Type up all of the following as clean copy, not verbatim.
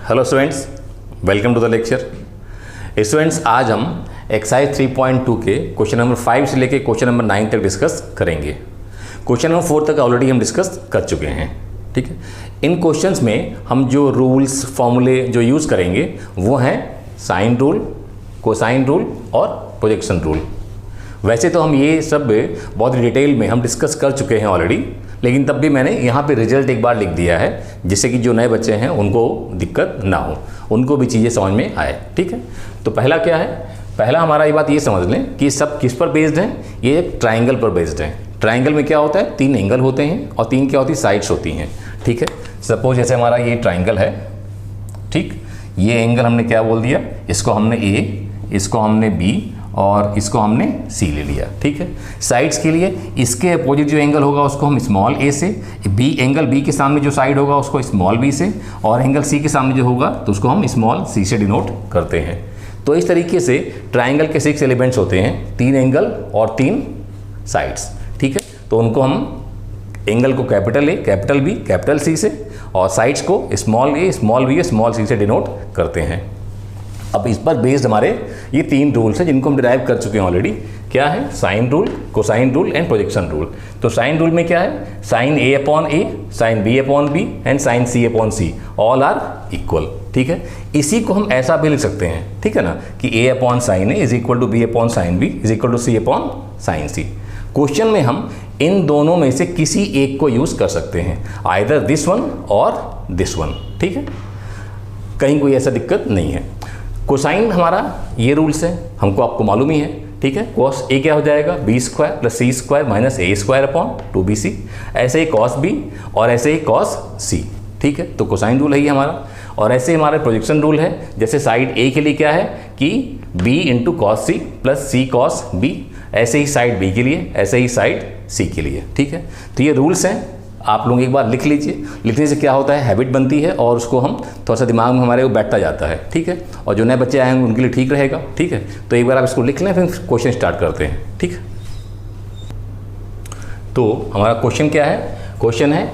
Hello students, welcome to the lecture. Students, आज हम exercise 3.2 के क्वेश्चन नंबर 5 से लेके क्वेश्चन नंबर 9 तक डिस्कस करेंगे। क्वेश्चन नंबर 4 तक ऑलरेडी हम डिस्कस कर चुके हैं। ठीक है, इन क्वेश्चंस में हम जो रूल्स फॉर्मूले जो यूज़ करेंगे वो हैं साइन रूल, कोसाइन रूल और प्रोजेक्शन रूल। वैसे तो हम ये सब बहुत डिटेल में हम डिस्कस कर चुके हैं ऑलरेडी, लेकिन तब भी मैंने यहाँ पे रिजल्ट एक बार लिख दिया है जिससे कि जो नए बच्चे हैं उनको दिक्कत ना हो, उनको भी चीज़ें समझ में आए। ठीक है, तो पहला क्या है, पहला हमारा ये बात ये समझ लें कि सब किस पर बेस्ड है, ये एक ट्राइंगल पर बेस्ड है। ट्राइंगल में क्या होता है, 3 एंगल होते हैं और 3 क्या होती है, साइड्स होती हैं। ठीक है, सपोज जैसे हमारा ये ट्राइंगल है, ठीक, ये एंगल हमने क्या बोल दिया, इसको हमने ए, इसको हमने बी और इसको हमने सी ले लिया। ठीक है, साइड्स के लिए इसके अपोजिट जो एंगल होगा उसको हम स्मॉल ए से, बी एंगल बी के सामने जो साइड होगा उसको स्मॉल बी से, और एंगल सी के सामने जो होगा तो उसको हम स्मॉल सी से डिनोट करते हैं। तो इस तरीके से ट्राइंगल के 6 एलिमेंट्स होते हैं, 3 एंगल और 3 साइड्स। ठीक है, तो उनको हम एंगल को capital A, capital B, capital C से, और साइड्स को small a, small b, small c से डिनोट करते हैं। अब इस पर बेस्ड हमारे ये 3 रूल्स हैं जिनको हम डिराइव कर चुके हैं ऑलरेडी। क्या है, sine rule, cosine rule and projection rule. तो साइन रूल में क्या है, sine A upon a, sine B upon b and sine C upon c, all are equal. ठीक है, इसी को हम ऐसा भी लिख सकते हैं, ठीक है ना, कि a upon sine a is equal to b upon sine b is equal to c upon sine c. Question में हम इन दोनों में से किसी एक को यूज कर सकते हैं, आइदर दिस वन और दिस वन। ठीक है, कहीं कोई ऐसा दिक्कत नहीं है। कोसाइन हमारा ये रूल्स है, हमको आपको मालूम ही है। ठीक है, कॉस ए क्या हो जाएगा, B square plus C square minus a square upon 2bc, ऐसे ही कॉस बी और ऐसे ही कॉस सी। ठीक है, तो कोसाइन रूल है ये हमारा। और ऐसे हमारा प्रोजेक्शन रूल है, जैसे साइड ए के लिए क्या है कि b into cos c plus c cos b, ऐसे ही साइड बी के लिए, ऐसे ही साइड सी के लिए। ठीक है, तो ये रूल्स हैं, आप लोग एक बार लिख लीजिए। लिखने से क्या होता है, हैबिट बनती है और उसको हम थोड़ा सा दिमाग में हमारे वो बैठता जाता है। ठीक है, और जो नए बच्चे आएंगे उनके लिए ठीक रहेगा। ठीक है, तो एक बार आप इसको लिख लें, फिर क्वेश्चन स्टार्ट करते हैं। ठीक है, तो हमारा क्वेश्चन क्या है, क्वेश्चन है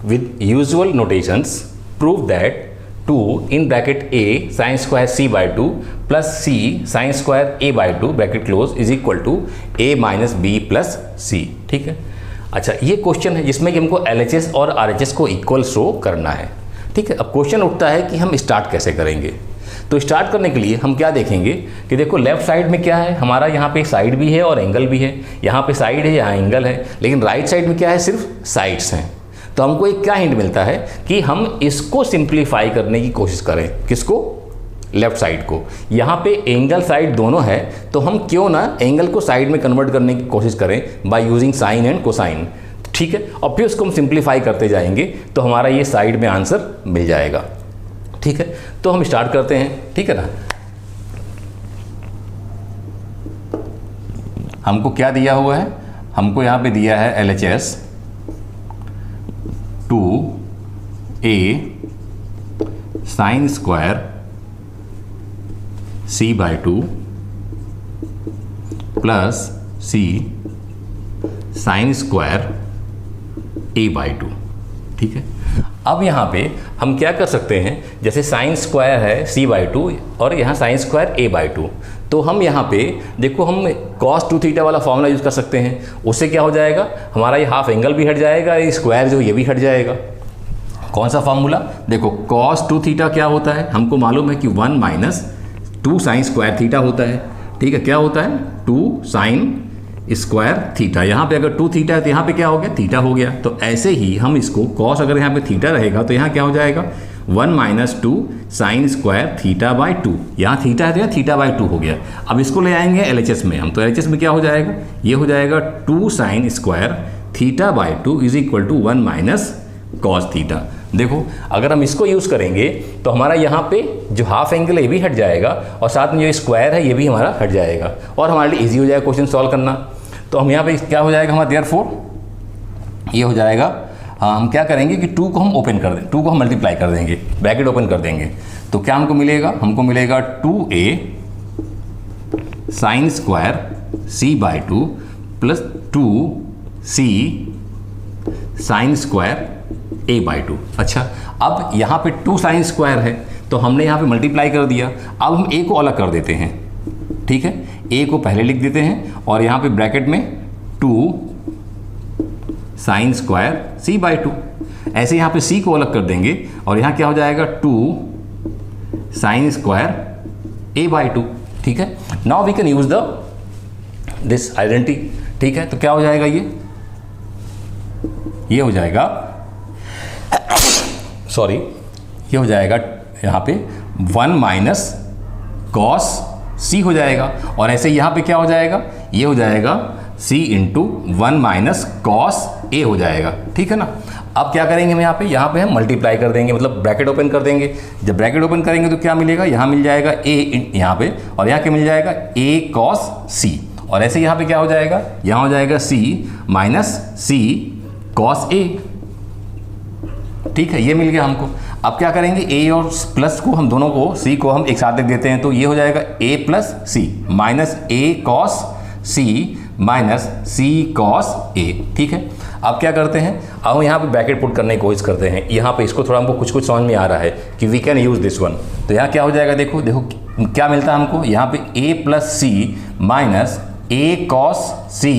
with usual notations prove that 2 in bracket a sine square c by 2 plus c sine square a by 2 bracket close is equal to a minus b plus c. ठीक है, अच्छा, ये क्वेश्चन है जिसमें कि हमको LHS और RHS को इक्वल शो करना है। ठीक है, अब क्वेश्चन उठता है कि हम स्टार्ट कैसे करेंगे। तो स्टार्ट करने के लिए हम क्या देखेंगे कि देखो लेफ्ट साइड में क्या है हमारा, यहाँ पे साइड भी है और एंगल भी है, यहाँ पे साइड है, यहाँ एंगल है, लेकिन राइट साइड में क्या है, सिर्फ साइड्स हैं। तो हमको एक क्या हिंट मिलता है कि हम इसको सिंप्लीफाई करने की कोशिश करें, किसको, लेफ्ट साइड को। यहाँ पे एंगल साइड दोनों है, तो हम क्यों ना एंगल को साइड में कन्वर्ट करने की कोशिश करें by using sine and cosine. ठीक है, और फिर उसको हम सिंप्लीफाई करते जाएंगे तो हमारा ये साइड में आंसर मिल जाएगा। ठीक है, तो हम स्टार्ट करते हैं। ठीक है ना, हमको क्या दिया हुआ है, हमको यहाँ पे दिया है LHS 2a sine square c by 2 plus c sine square a by 2। ठीक है, अब यहाँ पे हम क्या कर सकते हैं, जैसे साइन स्क्वायर है c बाई 2 और यहाँ साइन स्क्वायर a बाई 2, तो हम यहाँ पे देखो हम cos 2 थीटा वाला फॉर्मूला यूज़ कर सकते हैं। उससे क्या हो जाएगा, हमारा ये हाफ एंगल भी हट जाएगा, ये स्क्वायर जो ये भी हट जाएगा। कौन सा फॉर्मूला, देखो cos 2 थीटा क्या होता है, हमको मालूम है कि 1 माइनस 2 साइन स्क्वायर थीटा होता है। ठीक है, क्या होता है, 2 साइन स्क्वायर थीटा। यहाँ पे अगर 2 थीटा है तो यहाँ पे क्या हो गया, थीटा हो गया। तो ऐसे ही हम इसको कॉस, अगर यहाँ पे थीटा रहेगा तो यहाँ क्या हो जाएगा, 1 minus 2 sine square theta by 2, यहाँ थीटा है तो यहाँ थीटा बाई 2 हो गया। अब इसको ले आएंगे LHS में हम, तो LHS में क्या हो जाएगा, ये हो जाएगा 2 sine square theta by 2 is equal to 1 minus cos theta. देखो अगर हम इसको यूज़ करेंगे तो हमारा यहाँ पे जो हाफ एंगल है ये भी हट जाएगा और साथ में जो स्क्वायर है ये भी हमारा हट जाएगा और हमारे लिए इजी हो जाएगा क्वेश्चन सॉल्व करना। तो हम यहाँ पे क्या हो जाएगा हमारा, देयरफॉर ये हो जाएगा, हम क्या करेंगे कि 2 को हम ओपन कर दें, 2 को हम मल्टीप्लाई कर देंगे, ब्रैकेट ओपन कर देंगे, तो क्या हमको मिलेगा, हमको मिलेगा 2a sine square c by 2 plus 2c sign square a by 2। अच्छा, अब यहाँ पे 2 साइन स्क्वायर है तो हमने यहाँ पे मल्टीप्लाई कर दिया। अब हम a को अलग कर देते हैं, ठीक है, a को पहले लिख देते हैं और यहाँ पे ब्रैकेट में 2 साइन स्क्वायर c बाई 2। ऐसे यहाँ पे c को अलग कर देंगे और यहाँ क्या हो जाएगा 2 साइन स्क्वायर a बाई 2, ठीक है। Now we can use the this identity, ठीक है। तो क्या हो जाएगा, ये हो जाएगा सॉरी, ये हो जाएगा यहाँ पे 1 माइनस कॉस c हो जाएगा और ऐसे यहाँ पे क्या हो जाएगा, ये हो जाएगा c into 1 minus cos a हो जाएगा, ठीक है ना। अब क्या करेंगे हम यहाँ पे हम मल्टीप्लाई कर देंगे, मतलब ब्रैकेट ओपन कर देंगे। जब ब्रैकेट ओपन करेंगे तो क्या मिलेगा, यहाँ मिल जाएगा a यहाँ पे और यहाँ क्या मिल जाएगा a कॉस c और ऐसे यहाँ पे क्या हो जाएगा, यहाँ हो जाएगा c minus c cos a, ठीक है, ये मिल गया हमको। अब क्या करेंगे, a और प्लस को हम दोनों को c को हम एक साथ लिख देते हैं, तो ये हो जाएगा a plus c minus a cos c minus c cos a, ठीक है। अब क्या करते हैं, अब यहाँ पे ब्रैकेट पुट करने की कोशिश करते हैं। यहाँ पे इसको थोड़ा हमको कुछ समझ में आ रहा है कि we can use this one. तो यहाँ क्या हो जाएगा, देखो क्या मिलता है हमको, यहाँ पे a plus c minus a cos c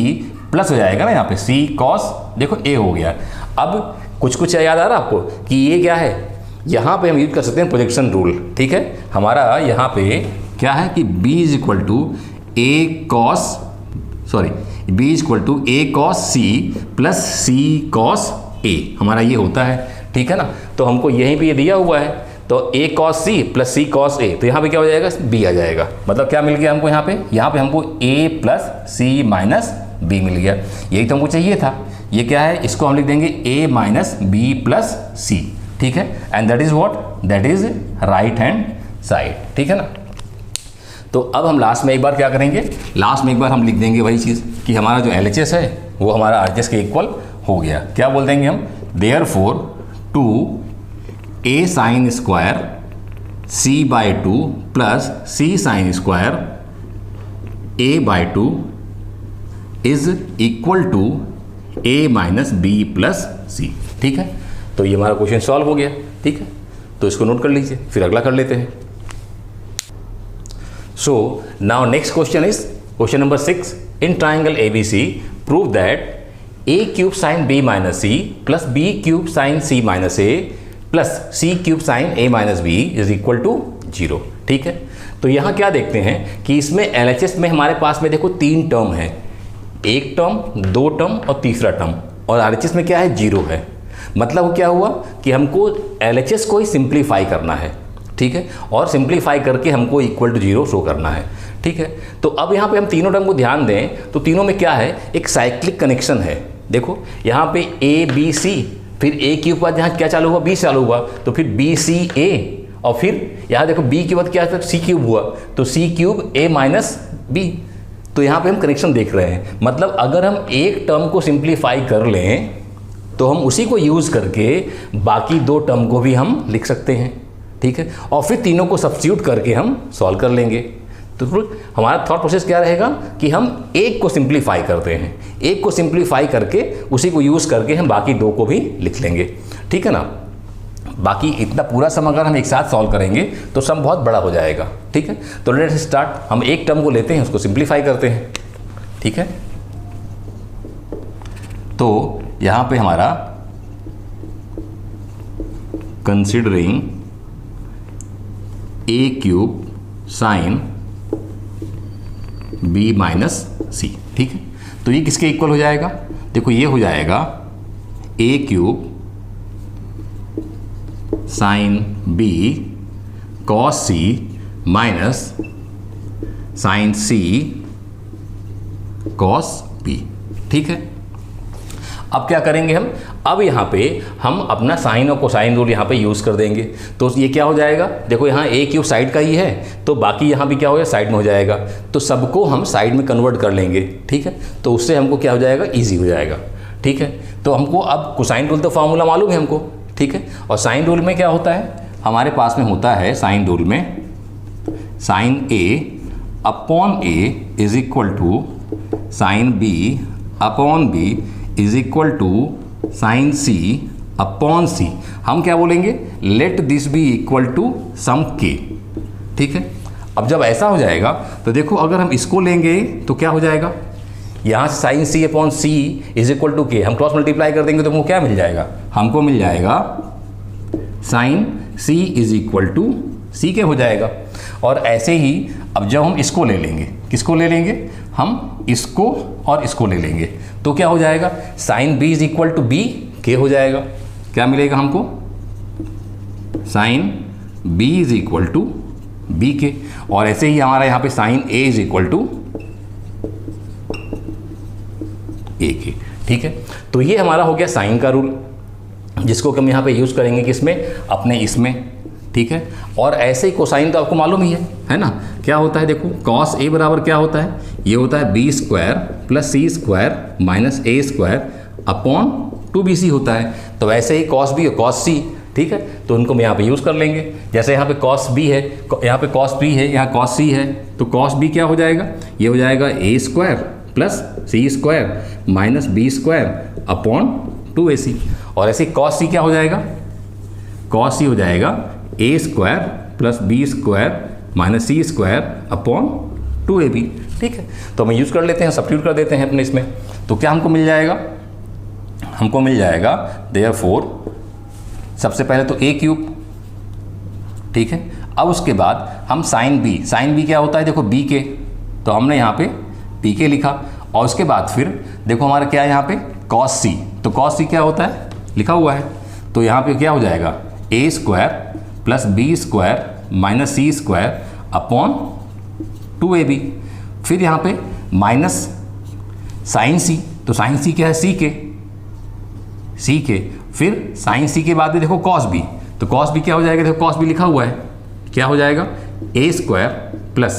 plus हो जाएगा ना, यहाँ पे c कॉस, देखो a हो गया। अब कुछ याद आ रहा है आपको कि ये क्या है, यहाँ पे हम यूज कर सकते हैं प्रोजेक्शन रूल, ठीक है। हमारा यहाँ पे क्या है कि b is equal to a cos c plus c cos a, हमारा ये होता है, ठीक है ना। तो हमको यहीं पे ये दिया हुआ है, तो a cos c plus c cos a, तो यहाँ पे क्या हो जाएगा, b आ जाएगा। मतलब क्या मिल गया हमको, यहाँ पे हमको a plus c minus b मिल गया। यही तो हमको चाहिए था। ये क्या है, इसको हम लिख देंगे a minus b plus c, ठीक है। And that is what, that is right hand side, ठीक है ना। तो अब हम लास्ट में एक बार क्या करेंगे, लास्ट में एक बार हम लिख देंगे वही चीज़ कि हमारा जो LHS है वो हमारा RHS के इक्वल हो गया। क्या बोल देंगे हम, therefore 2a sine square c by 2 plus c sine square a by 2 is equal to a minus b plus c, ठीक है। तो ये हमारा क्वेश्चन सॉल्व हो गया, ठीक है। तो इसको नोट कर लीजिए, फिर अगला कर लेते हैं। So now next question is question number 6। In triangle ABC prove that a cube sine b minus c plus b cube sine c minus a plus c cube sine a minus b is equal to 0, ठीक है। तो यहाँ क्या देखते हैं कि इसमें LHS में हमारे पास में देखो 3 टर्म है, एक टर्म, 2 टर्म और तीसरा टर्म, और RHS में क्या है, 0 है। मतलब क्या हुआ कि हमको LHS को ही सिंप्लीफाई करना है, ठीक है, और सिंप्लीफाई करके हमको इक्वल टू 0 शो करना है, ठीक है। तो अब यहाँ पे हम तीनों टर्म को ध्यान दें तो तीनों में क्या है, एक साइक्लिक कनेक्शन है। देखो यहाँ पे a b c, फिर a के बाद यहाँ क्या चालू हुआ, b चालू हुआ, तो फिर b c a, और फिर यहाँ देखो b के बाद क्या था, c क्यूब हुआ, तो c cube a minus b। तो यहाँ पे हम कनेक्शन देख रहे हैं। मतलब अगर हम एक टर्म को सिंप्लीफाई कर लें तो हम उसी को यूज़ करके बाकी 2 टर्म को भी हम लिख सकते हैं, ठीक है, और फिर तीनों को सब्स्टिट्यूट करके हम सॉल्व कर लेंगे। तो हमारा थॉट प्रोसेस क्या रहेगा कि हम एक को सिंप्लीफाई करते हैं, एक को सिंप्लीफाई करके उसी को यूज़ करके हम बाकी 2 को भी लिख लेंगे, ठीक है ना। बाकी इतना पूरा सम अगर हम एक साथ सॉल्व करेंगे तो सम बहुत बड़ा हो जाएगा, ठीक है। तो लेट्स स्टार्ट, हम एक टर्म को लेते हैं, उसको सिंप्लीफाई करते हैं, ठीक है। तो यहाँ पे हमारा considering a cube sine b minus c, ठीक है। तो ये किसके इक्वल हो जाएगा, देखो ये हो जाएगा a cube sine b cos c minus sine c cos b, ठीक है। अब क्या करेंगे हम, अब यहाँ पे हम अपना साइन और कोसाइन रूल यहाँ पे यूज़ कर देंगे। तो ये क्या हो जाएगा, देखो यहाँ a क्यूब साइड का ही है तो बाकी यहाँ भी क्या हो जाएगा, साइड में हो जाएगा, तो सबको हम साइड में कन्वर्ट कर लेंगे, ठीक है। तो उससे हमको क्या हो जाएगा, ईजी हो जाएगा, ठीक है। तो हमको अब कोसाइन रूल तो फार्मूला मालूम है हमको, ठीक है। और साइन रूल में क्या होता है, हमारे पास में होता है साइन रूल में sine a upon a is equal to sine b upon b is equal to sine c upon c. हम क्या बोलेंगे, let this be equal to some k. ठीक है, अब जब ऐसा हो जाएगा तो देखो अगर हम इसको लेंगे तो क्या हो जाएगा, यहाँ से sine C upon c is equal to k, हम क्रॉस मल्टीप्लाई कर देंगे तो हमको क्या मिल जाएगा, हमको मिल जाएगा sine c is equal to c k हो जाएगा। और ऐसे ही अब जब हम इसको ले लेंगे, किसको ले लेंगे, हम इसको और इसको ले लेंगे तो क्या हो जाएगा, sine b is equal to b k हो जाएगा। क्या मिलेगा हमको, sine b is equal to b k. और ऐसे ही हमारा यहाँ पे sine a is equal to a k. ठीक है, तो ये हमारा हो गया साइन का रूल, जिसको हम यहाँ पे यूज़ करेंगे किसमें, अपने इसमें। ठीक है, और ऐसे ही कोसाइन तो आपको मालूम ही है ना, क्या होता है, देखो कॉस ए बराबर क्या होता है, ये होता है B square plus C square minus a square upon 2bc होता है। तो वैसे ही कॉस बी और कॉस सी, ठीक है, तो उनको हम यहाँ पे यूज़ कर लेंगे। जैसे यहाँ पे कॉस बी है, यहाँ पे कॉस बी है, यहाँ कॉस सी है, तो कॉस बी क्या हो जाएगा, ये हो जाएगा a square plus C square minus b square upon 2ac। और ऐसे कॉस सी क्या हो जाएगा, कॉस सी हो जाएगा a square plus b square minus c square upon 2ab। ठीक है, तो हम यूज़ कर लेते हैं, सब्स्टिट्यूट कर देते हैं अपने इसमें। तो क्या हमको मिल जाएगा, हमको मिल जाएगा देयरफॉर सबसे पहले तो a क्यूब। ठीक है, अब उसके बाद हम साइन बी क्या होता है, देखो b के, तो हमने यहाँ पे p के लिखा। और उसके बाद फिर देखो हमारा क्या है यहाँ पे कॉस सी, तो कॉस सी क्या होता है लिखा हुआ है, तो यहाँ पे क्या हो जाएगा a square plus b square minus c square upon 2ab। फिर यहाँ पे माइनस साइन सी, तो साइन सी क्या है सी के। फिर साइन सी के बाद में देखो कॉस बी, तो कॉस बी क्या हो जाएगा, देखो कॉस बी लिखा हुआ है, क्या हो जाएगा a square plus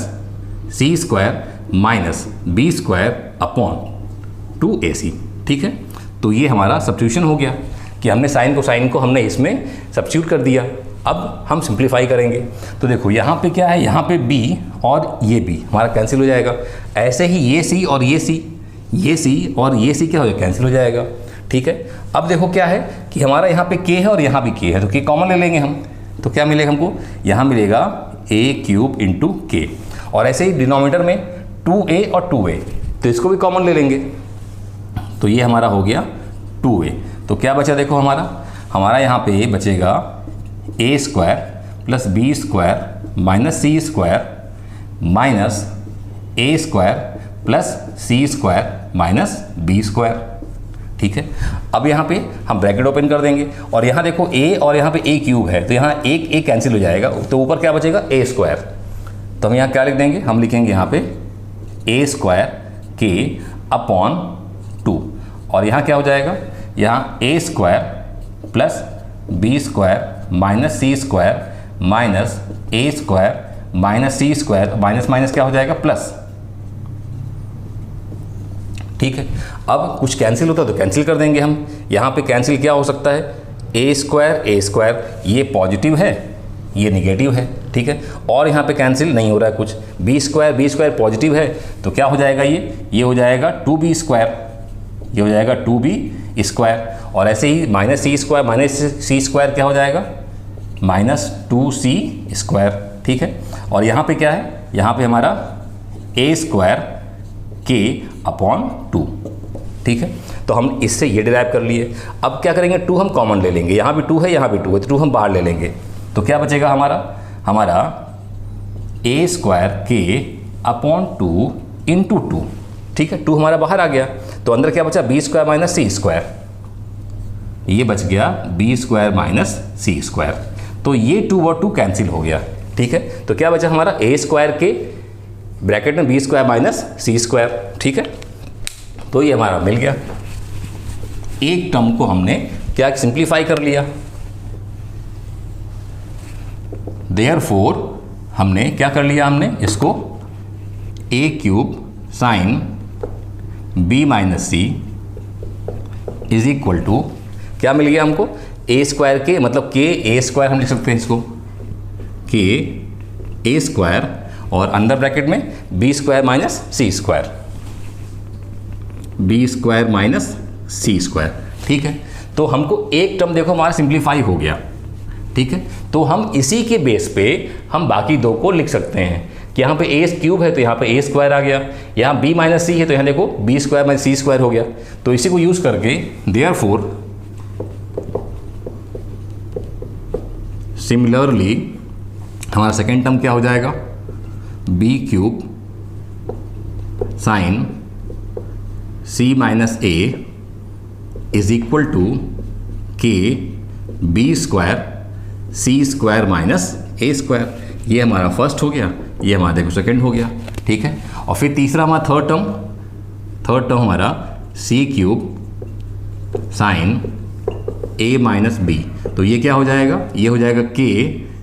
C square minus b square upon 2ac। ठीक है, तो ये हमारा सब्स्टिट्यूशन हो गया कि हमने साइन को हमने इसमें सब्स्टिट्यूट कर दिया। अब हम सिंप्लीफाई करेंगे, तो देखो यहाँ पे क्या है, यहाँ पे b और ये b हमारा कैंसिल हो जाएगा। ऐसे ही ये c और ये c और ये c क्या हो जाएगा, कैंसिल हो जाएगा। ठीक है, अब देखो क्या है कि हमारा यहाँ पे k है और यहाँ भी k है, तो k कॉमन ले लेंगे हम, तो क्या मिलेगा हमको, यहाँ मिलेगा a क्यूब इंटू के। और ऐसे ही डिनोमिनेटर में 2a और 2a, तो इसको भी कॉमन ले लेंगे, तो ये हमारा हो गया 2a। तो क्या बचा, देखो हमारा यहाँ पे बचेगा a square plus b square minus c square minus a square plus C square minus b square. ठीक है, अब यहाँ पे हम ब्रैकेट ओपन कर देंगे और यहाँ देखो a और यहाँ पे a क्यूब है, तो यहाँ एक a कैंसिल हो जाएगा, तो ऊपर क्या बचेगा a स्क्वायर। तो हम यहाँ क्या लिख देंगे, हम लिखेंगे यहाँ पे a स्क्वायर के अपॉन 2। और यहाँ क्या हो जाएगा, यहाँ a square plus b square minus c square minus a square minus c square, minus minus क्या हो जाएगा प्लस। ठीक है, अब कुछ कैंसिल होता है तो कैंसिल कर देंगे हम। यहाँ पे कैंसिल क्या हो सकता है, ए स्क्वायर, ये पॉजिटिव है ये निगेटिव है। ठीक है, और यहाँ पे कैंसिल नहीं हो रहा है कुछ, बी स्क्वायर पॉजिटिव है, तो क्या हो जाएगा, ये हो जाएगा 2b स्क्वायर, ये हो जाएगा 2b स्क्वायर। और ऐसे ही minus c square minus c square क्या हो जाएगा, माइनस 2c स्क्वायर। ठीक है, और यहाँ पे क्या है, यहाँ पे हमारा a स्क्वायर के अपॉन 2। ठीक है, तो हम इससे ये डिराइव कर लिए। अब क्या करेंगे, 2 हम कॉमन ले लेंगे, यहाँ भी 2 है यहाँ भी 2 है, तो 2 हम बाहर ले लेंगे, तो क्या बचेगा हमारा a स्क्वायर के अपॉन 2 इंटू 2। ठीक है, 2 हमारा बाहर आ गया, तो अंदर क्या बचा, B square minus c square, ये बच गया B square minus c square. तो ये 2 और 2 कैंसिल हो गया। ठीक है, तो क्या बचा हमारा a स्क्वायर के ब्रैकेट में B square minus c square. ठीक है, तो ये हमारा मिल गया, एक टर्म को हमने क्या सिंप्लीफाई कर लिया। देयरफॉर हमने क्या कर लिया, हमने इसको a cube sine b minus c is equal to क्या मिल गया हमको, a स्क्वायर के मतलब के a स्क्वायर हम लिख सकते हैं इसको, के a स्क्वायर और अंदर ब्रैकेट में b square minus c square, b square minus c square. ठीक है, तो हमको एक टर्म देखो हमारा सिंप्लीफाई हो गया, ठीक है। तो हम इसी के बेस पे हम बाकी दो को लिख सकते हैं कि यहाँ पे ए क्यूब है तो यहाँ पे ए स्क्वायर आ गया, यहाँ बी माइनस सी है तो यहाँ देखो b square minus c square हो गया। तो इसी को यूज करके देयरफॉर सिमिलरली हमारा सेकेंड टर्म क्या हो जाएगा, b cube sine c minus a is equal to k b square c square minus a square. ये हमारा फर्स्ट हो गया, ये हमारा देखो सेकेंड हो गया, ठीक है। और फिर तीसरा हमारा थर्ड टर्म हमारा सी cube sine a minus B, तो ये क्या हो जाएगा, ये हो जाएगा के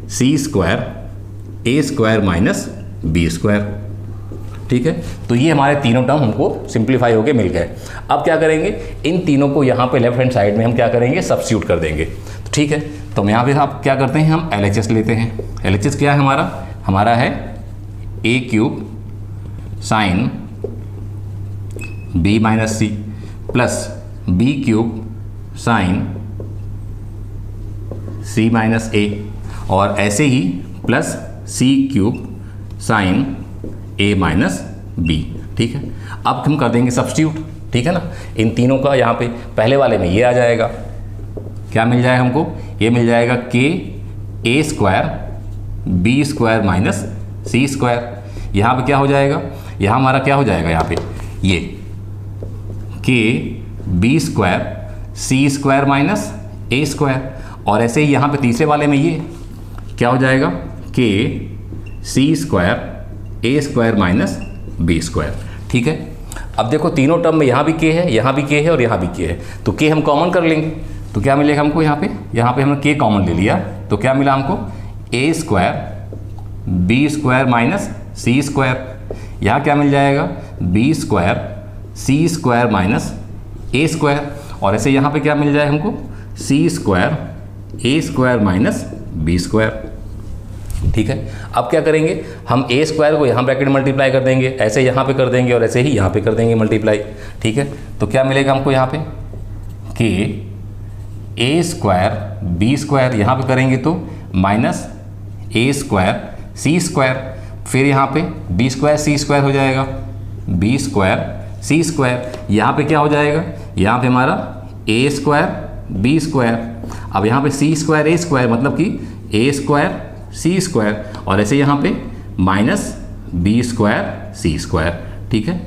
सी स्क्वायर ए स्क्वायर माइनस बी स्क्वायर, ठीक है। तो ये हमारे तीनों टर्म हमको सिंप्लीफाई होके मिल गए। अब क्या करेंगे, इन तीनों को यहाँ पे लेफ्ट हैंड साइड में हम क्या करेंगे, सब्स्टिट्यूट कर देंगे, तो ठीक है। तो हम यहाँ पे आप क्या करते हैं, हम LHS लेते हैं। LHS क्या है हमारा है a cube sine b minus c plus b cube sine c minus a, और ऐसे ही plus c cube sine a minus b, ठीक है। अब हम कर देंगे सब्स्टिट्यूट, ठीक है ना। इन तीनों का यहाँ पे पहले वाले में ये आ जाएगा, क्या मिल जाएगा हमको, ये मिल जाएगा के ए square b square minus c square. यहाँ पे क्या हो जाएगा, यहाँ हमारा क्या हो जाएगा, यहाँ पे ये के b square c square minus a square, और ऐसे ही यहाँ पे तीसरे वाले में ये क्या हो जाएगा, के सी स्क्वायर ए स्क्वायर माइनस बी स्क्वायर, ठीक है। अब देखो तीनों टर्म में यहाँ भी के है, यहाँ भी के है और यहाँ भी के है, तो के हम कॉमन कर लेंगे तो क्या मिलेगा हमको, यहाँ पे हमने के कॉमन ले लिया तो क्या मिला हमको, ए square b square minus c square. यहाँ क्या मिल जाएगा, B square c square minus a square, और ऐसे यहाँ पे क्या मिल जाए हमको, सी स्क्वायर ए स्क्वायर माइनस बी स्क्वायर, ठीक है। अब क्या करेंगे, हम ए स्क्वायर को यहाँ ब्रैकेट मल्टीप्लाई कर देंगे, ऐसे यहाँ पे कर देंगे और ऐसे ही यहाँ पे कर देंगे मल्टीप्लाई, ठीक है। तो क्या मिलेगा हमको यहाँ पे, कि ए स्क्वायर बी स्क्वायर यहाँ पे करेंगे तो minus a square c square, फिर यहाँ पे बी स्क्वायर सी स्क्वायर हो जाएगा, बी स्क्वायर सी स्क्वायर। यहाँ पे क्या हो जाएगा, यहाँ पे हमारा ए स्क्वायर बी स्क्वायर, अब यहाँ पे सी स्क्वायर ए स्क्वायर, मतलब कि ए स्क्वायर सी स्क्वायर, और ऐसे यहाँ पे minus b square c square, ठीक है।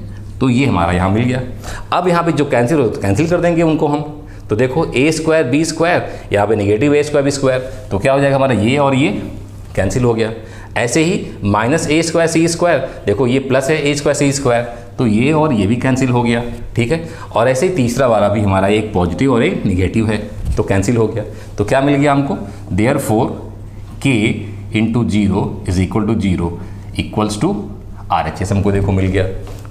तो ये हमारा यहाँ मिल गया। अब यहाँ पे जो कैंसिल हो तो कैंसिल कर देंगे उनको हम, तो देखो ए स्क्वायर बी स्क्वायर, यहाँ पे नेगेटिव ए स्क्वायर बी स्क्वायर, तो क्या हो जाएगा हमारा, ये और ये कैंसिल हो गया। ऐसे ही minus a square c square, देखो ये प्लस है ए स्क्वायर सी स्क्वायर, तो ये और ये भी कैंसिल हो गया, ठीक है। और ऐसे ही तीसरा वाला भी हमारा एक पॉजिटिव और एक निगेटिव है तो कैंसिल हो गया। तो क्या मिल गया हमको, therefore k into zero is equal to zero equals to RHS हमको देखो मिल गया,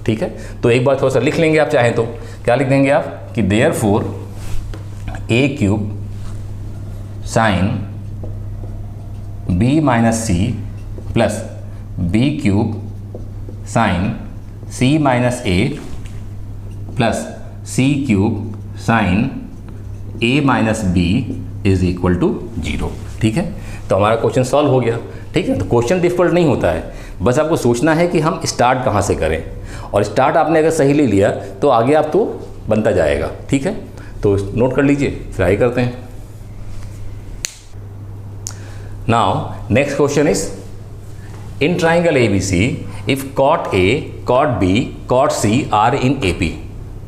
ठीक है। तो एक बार थोड़ा सा लिख लेंगे आप चाहें तो, क्या लिख देंगे आप, कि therefore a cube sine b minus c plus b cube sine c minus a plus c cube sine a minus b is equal to zero, ठीक है। तो हमारा क्वेश्चन सॉल्व हो गया, ठीक है। तो क्वेश्चन डिफिकल्ट नहीं होता है, बस आपको सोचना है कि हम स्टार्ट कहाँ से करें, और स्टार्ट आपने अगर सही ले लिया तो आगे आप तो बनता जाएगा, ठीक है। तो नोट कर लीजिए, फिर आगे करते हैं। Now next question is, in triangle ABC if cot A, cot B, cot C are in AP।